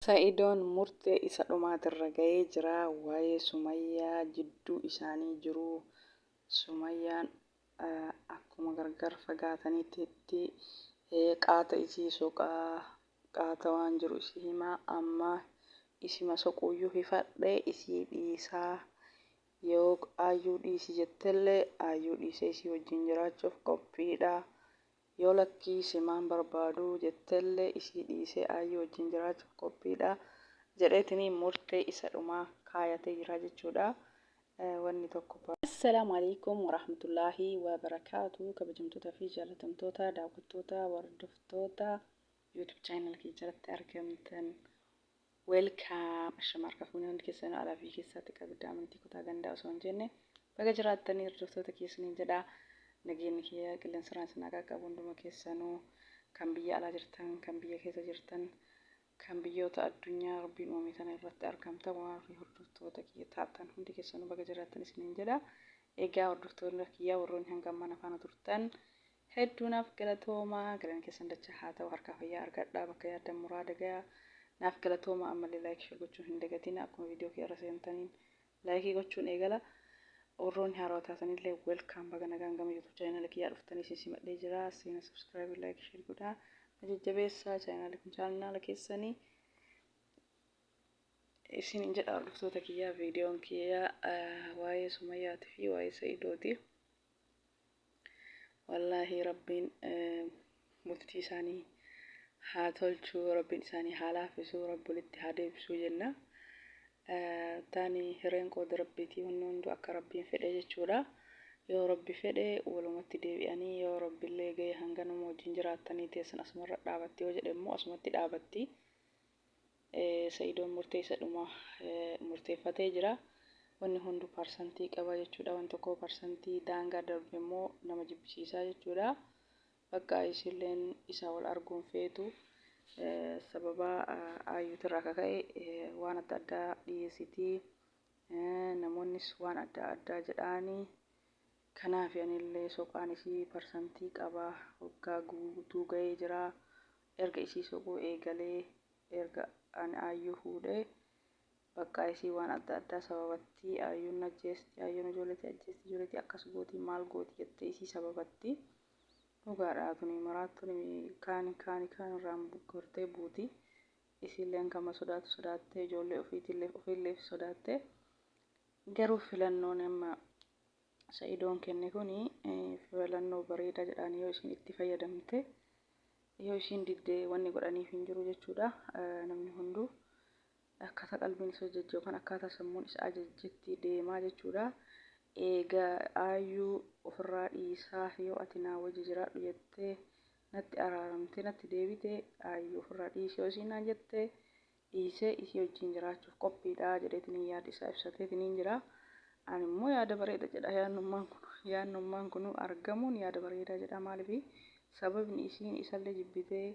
Sa'idoon murtee isa dhumaatirra ga'ee jira. Waa'ee Sumayyaa jidduu isaanii jiru. Sumayyaan akkuma gargar fagaatanitti qaata isii soqaa qaata waan jiru isii himaa amma isima soquuyyuu hifadhee isii dhiisaa yoo aayyuu dhiisi jettellee aayyuu dhiisee isii wajjin jiraachuuf qophiidha. Yoo lakkii simaan barbaadu jettellee isii dhiisee aayyuu wajjin jiraachuuf qophiidha. Jedheetini murtee isa dhumaa kaayatee jira jechuudha. Wanni tokko. Assalaamu alaikum warahmatullaahi wabarakaatu. Kabajamtoota fi jaalatamtoota daawwattoota hordoftoota YouTube channel kee jalatti argamtan. Welcome. Ashamarka fuunee hundi keessan alaa fi keessatti qabda amantii kutaa gandaa osoo hin jenne baga jiraattanii hordoftoota keessaniin jedha. Nageenyi kiyya qilleensarraan isin qaqqabu hunduma keessanuu kan biyya alaa jirtan kan biyya keessa jirtan kan biyyoota addunyaa rabbiin uumame kana irratti argamtan warri hordoftoota kiyya taatan hundi keessanuu baga jiraattan isiniin jedha. Egaa hordoftoonni kiyya warroonni hanga ammaan faana turtan hedduu naaf galatoomaa galan keessan dachaa haa ta'u harka fayyaa argadhaa bakka yaaddan muraada gayaa naaf galatoomaa ammallee laayik share gochuun hin dagatina akkuma viidiyoo kee irra seentaniin laayikii gochuun eegala. Warroonni haarawaa taatanillee welcome baga nagaan gama YouTube channel kiyyaa dhuftanii isin madhee jira. Seena subscribe like share godhaa. Jajjabeessaa channel kun channel keessanii isin jedha hordoftoota kiyyaa viidiyoon kiyyaa waa'ee Sumayyaatii fi waa'ee Sa'idooti. Wallaahi rabbiin murtii isaanii haa tolchuu, rabbiin isaanii haa laaffisuu, rabbi walitti haa deebisuu jenna. Taani hireen qooda rabbiitii hundu akka rabbiin fedhe jechuudha. Yoo rabbi fedhe walumatti deebi'anii yoo rabbillee ga'e hanga nama wajjin jiraattanii teessan asumarra dhaabatti yoo jedhe immoo asumatti dhaabatti. Sa'idoon murtee isa dhumaa murteeffatee jira. Wanni hundu parsantii qaba jechuudha. Wanti tokko parsantii daangaa darbe immoo nama jibbisiisaa jechuudha. Bakka isilleen isa wal arguun feetu sababa aayyuutirraa kaka'e waan adda addaa dhiyeessitii namoonnis waan adda addaa jedhaanii kanaaf anillee soqaan isii parsantii qaba waggaa guutuu ga'ee jira. Erga isii soquu eegalee erga ani aayyuu fuudhee bakka isii waan adda addaa sababatti aayyuun ajjeesti aayyuun ijoolleetii akkas gooti maal gooti jettee isii sababatti dhugaadhaa tuni maraattuun kaan irraan gortee buuti. Isiilleen kama sodaattee ijoollee ofiillee sodaattee garuu filannoon amma Sa'idoon kenne kuni filannoo bareedaa jedhanii yoo isin itti fayyadamte yoo isin diddee wanni godhaniif hin jiru jechuudha. Namni hunduu akkaataa qalbiin isa jajjabee yookaan akkaataa sammuun isa ajajjetti deemaa jechuudha. Egaa aayyuu ofirraa dhiisaa yoo ati naa wajji jiraadhu jettee natti araaramtee natti deebitee aayyuu ofirraa dhiisee yoo isiin jettee dhiisee isii wajjin jiraachuuf qophiidha jedheetiin yaada isaa ibsateetiin jira. Ani immoo yaada bareeda jedha yaadnummaan kun argamuun yaada bareedaa jedha maaliif sababni isiin isallee jibbitee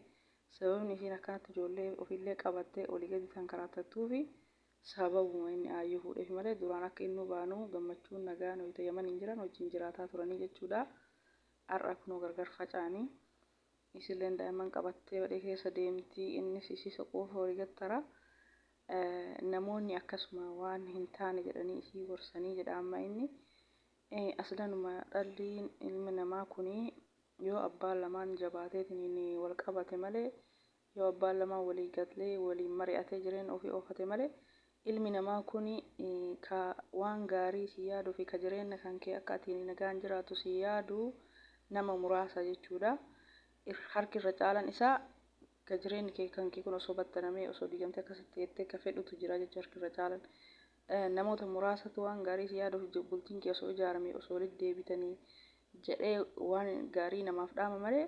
sababni isiin akkanatti ijoollee ofiillee qabattee olii gadi tankaraatattuu fi sababuma inni aayyuu fuudheef malee duraan akka inni baanu gammachuun nagaan wayita yaman hin jiran wajjin jiraataa turanii jechuudha. Har'a kunoo gargar facaanii isilleen daa'imman qabattee badhee keessa deemtii innis isii soquuf olii gattara. Namoonni akkasuma waan hin taane jedhanii isii gorsanii jedha amma inni aslanuma dhalli ilmi namaa kuni yoo abbaan lamaan jabaateetiin wal qabate malee yoo abbaan lamaan walii galee waliin mari'atee jireenya ofii oofate malee ilmi namaa kuni ka waan gaarii si yaaduu fi ka jireenya kan kee akka atiin nagaan jiraatu si yaadu nama muraasa jechuudha. Harki irra caalan isaa ka jireenyi kee kan kee kun osoo battanamee osoo diigamtee akkasitti jettee ka fedhutu jira jechuudha. Harki irra caalan namoota muraasatu waan gaarii si yaaduuf bultiin kee osoo ijaaramee osoo walitti deebitanii jedhee waan gaarii namaaf dhaama malee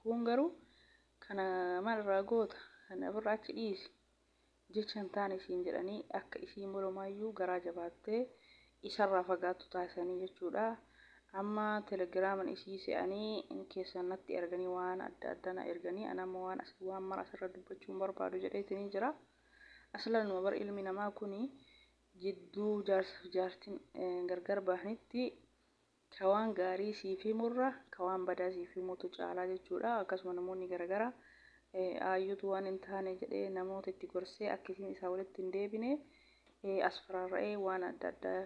kun garuu kana maalirraa goota kana ofirraa achi dhiisi jecha hin taane isiin jedhanii akka isiin molomaayyuu garaa jabaattee isarraa fagaattu taasisanii jechuudha. Amma telegiraaman isii se'anii keessan natti erganii waan adda addaa na erganii anamma waan mara asirra dubbachuun barbaadu jedheetiin jira. Aslanuma bar ilmi namaa kuni jidduu jaartiin gargar bahanitti ka waan gaarii siif himurra ka waan badaa siif himutu caalaa jechuudha. Akkasuma namoonni garagara aayyuutu waan hin taane jedhee namoota itti gorsee akkasiin isaa walitti hin deebine asfaraarra'ee waan adda addaa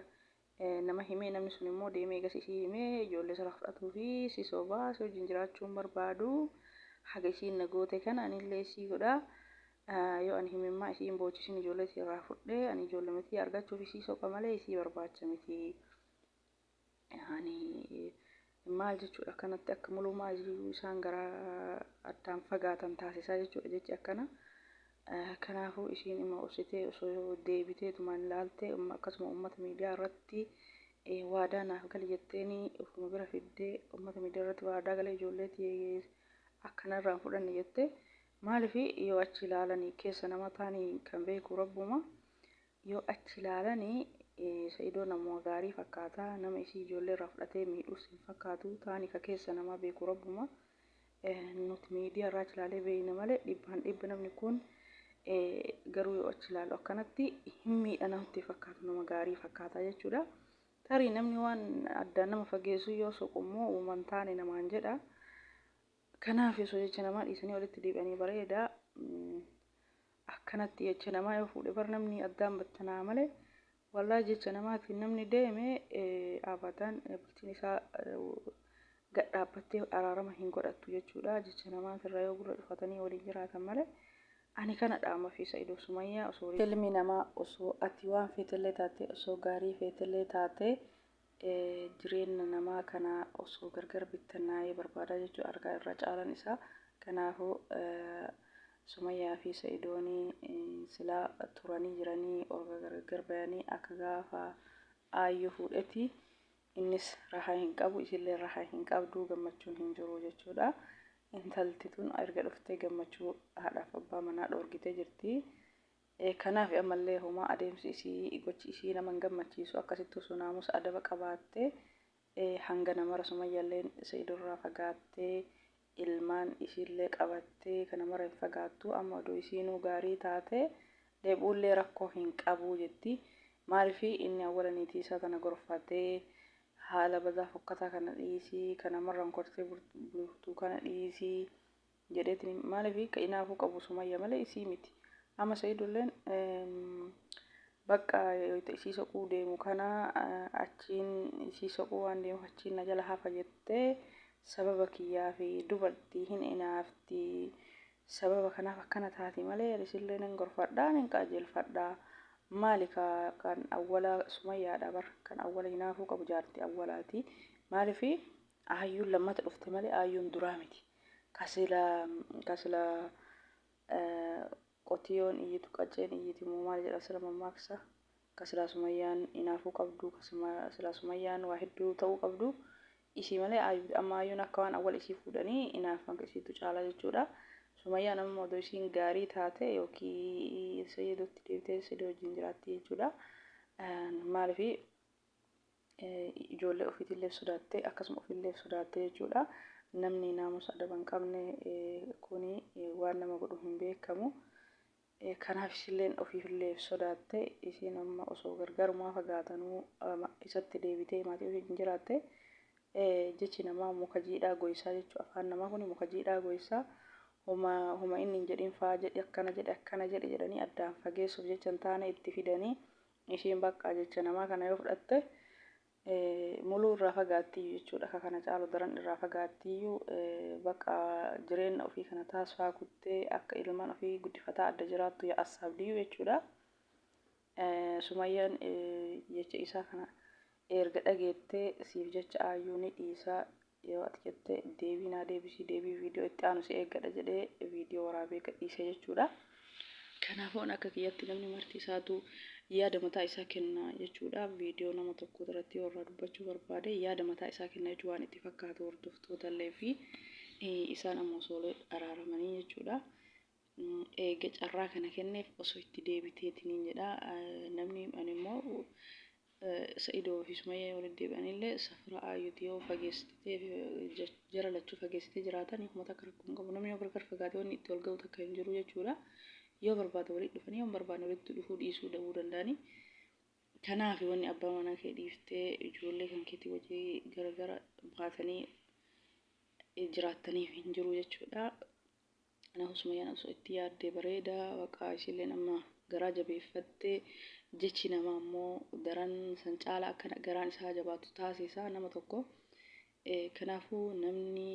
nama himee namni sun immoo deemee eegas isii himee ijoollee sana fudhatuu fi si sobaa si wajjin jiraachuun barbaadu haga isiin nagoote kana anillee isii godha yoo ani himimmaa isiin boochisin ijoollee isii irraa fudhee ani ijoollee miti argachuuf isii soqa malee isii barbaacha miti ani maal jechuudha kanatti akka mulumaa isaan gara addaan fagaatan taasisaa jechuudha jechi akkana. Kanaafuu ishiin immoo obsitee osoo deebitee tumaan ilaaltee akkasuma uummata miidiyaa irratti waadaa naaf gali jetteeni ofuma bira fiddee uummata miidiyaa irratti waadaa galee ijoolleetii akkanarraan fudhanne jette maaliif yoo achi ilaalanii keessa nama taanii kan beeku rabbuma yoo achi ilaalanii Saidoo nama gaarii fakkaata nama isii ijoollee irraa fudhatee miidhuus hin fakkaatu taanii ka keessa nama beeku rabbuma nuti miidiyaa irraa ilaalee beeyna malee dhibbaan dhibba namni kun garuu yoo achi ilaalu akkanatti hin miidha namatti fakkaatu nama gaarii fakkaata jechuudha. Tarii namni waan addaan nama fageessu yoo soqummoo uuman taane namaan jedha. Kanaaf osoo jecha namaa dhiisanii walitti deebi'anii bareeda akkanatti jecha namaa yoo fuudhe bar namni addaan battanaa malee wallaahi jecha namaatiin namni deeme abadan bultiin isaa gad dhaabbattee araarama hin godhattu jechuudha. Jecha namaatirraa yoo gurra dhufatanii waliin jiraatan malee ani kana dhaama fi Saidoo Sumayyaa osoo ilmi namaa osoo ati waan feetellee taate osoo gaarii feetellee taate jireenya namaa kana osoo gargar bittannaa'ee barbaada jechuudha argaa irra caalan isaa. Kanaafuu Sumayyaa fi Saidoonii silaa turanii jiranii orga gargar bayanii akka gaafa aayyuu fuudhetti innis rahaa hin qabu isillee rahaa hin qabdu gammachuun hin jiru jechuudha. Intalti tun erga dhuftee gammachuu haadhaaf abbaa manaa dhoorgitee jirti. Kanaaf ammallee homaa adeemsi isii gochi isii nama hin gammachiisu akkasitti osoo naamusa adaba qabaattee hanga namara Sumayyaalleen Saidoo irraa fagaattee ilmaan isiillee qabattee kana mara hin fagaattu amma odoo isiinuu gaarii taate deebuullee rakkoo hin qabu jetti. Maaliif inni awwala niitii isaa kana gorfatee haala badaa fokkataa kana dhiisii kana marraan kortee bultuu kana dhiisii jedheetiin maaliif ka inaafuu qabu Sumayyaa malee isii miti. Amma Saidoolleen bakka isii soquu deemu kana achiin isii soquu waan deemu achiin na jala hafa jettee sababa kiyyaa fi dubartii hin inaafti sababa kanaaf akkana taati malee isillee nan gorfadhaa nan qajeelfadhaa. Maalika kan awwala Sumayyaadha bar kan awwala hinaafuu qabu jaartii awwalaati maaliif aayyuun lammata dhufte malee aayyuun duraa miti kasila qotiyoon iyyitu qacceen iyyiti moo maal jedha sila mammaaksa kasila Sumayyaan hinaafuu qabdu kasila Sumayyaan waa hedduu ta'uu qabdu isii malee amma aayyuun akka waan awwala isii fuudhanii hinaafan isiitu caalaa jechuudha. Sumayyaan amma odoo isiin gaarii taate yookiin Saidootti deebitee Saidoo wajjin jiraatti jechuudha. Maaliif ijoollee ofiitillee sodaattee akkasuma ofiillee sodaattee jechuudha. Namni naamusa adaba hin qabne kuni waan nama godhu hin beekamu. Kanaaf isilleen ofiillee sodaattee isiin amma osoo gargarumaa fagaatanuu isatti deebitee maatii ofiitiin jiraatte jechi namaa muka jiidhaa goyisaa jechuudha. Afaan namaa kuni muka jiidhaa goyisaa. Homa inni jedhin faa jedhi akkana jedhi jedhanii addaan fageessuuf jecha hin taane itti fidanii ishiin bakka jecha namaa kana yoo fudhatte muluu irraa fagaattiyyuu jechuudha. Akka kana caalu daran irraa fagaattiyyuu bakka jireenya ofii kana taasifaa kuttee akka ilmaan ofii guddifataa adda jiraattu yaa'asaabdiyyuu jechuudha. Sumayyaan jecha isaa kana erga dhageettee siif jecha aayyuu ni dhiisaa yoo ati jettee deebii naa deebisii deebii viidiyoo itti aanu si eeggadha jedhee viidiyoo waraabee gadhiisee jechuudha. Kanaafuu akka kiyyatti namni marti isaatu yaada mataa isaa kenna jechuudha. Viidiyoo nama tokko irratti warra dubbachuu barbaade yaada mataa isaa kenna jechuudha waan itti fakkaatu hordoftootallee fi isaan ammoo soolee araaramanii jechuudha. Eega carraa kana kenneef osoo itti deebiteetiniin jedha namni ani immoo Saidoo fi Sumayyaa walitti deebi'anillee safara aayyuuti yoo fageessitee jara lachuu fageessitee jiraatan uummata akka rakkoo hin qabu namni yoo gargar fagaatee wanni itti wal ga'u takka hin jiru jechuudha. Yoo barbaade walitti dhufanii yoo barbaade walitti dhufuu dhiisuu dhabuu danda'anii. Kanaaf wanni abbaa manaa kee dhiiftee ijoollee kan keetii wajjin gargar baatanii jiraataniif hin jiru jechuudha. Kanaafuu Sumayyaan osoo itti yaaddee bareeda bakka ishilleen amma garaa jabeeffattee jechi namaa immoo daran san caalaa akka garaan isaa jabaatu taasisa nama tokko. Kanaafuu namni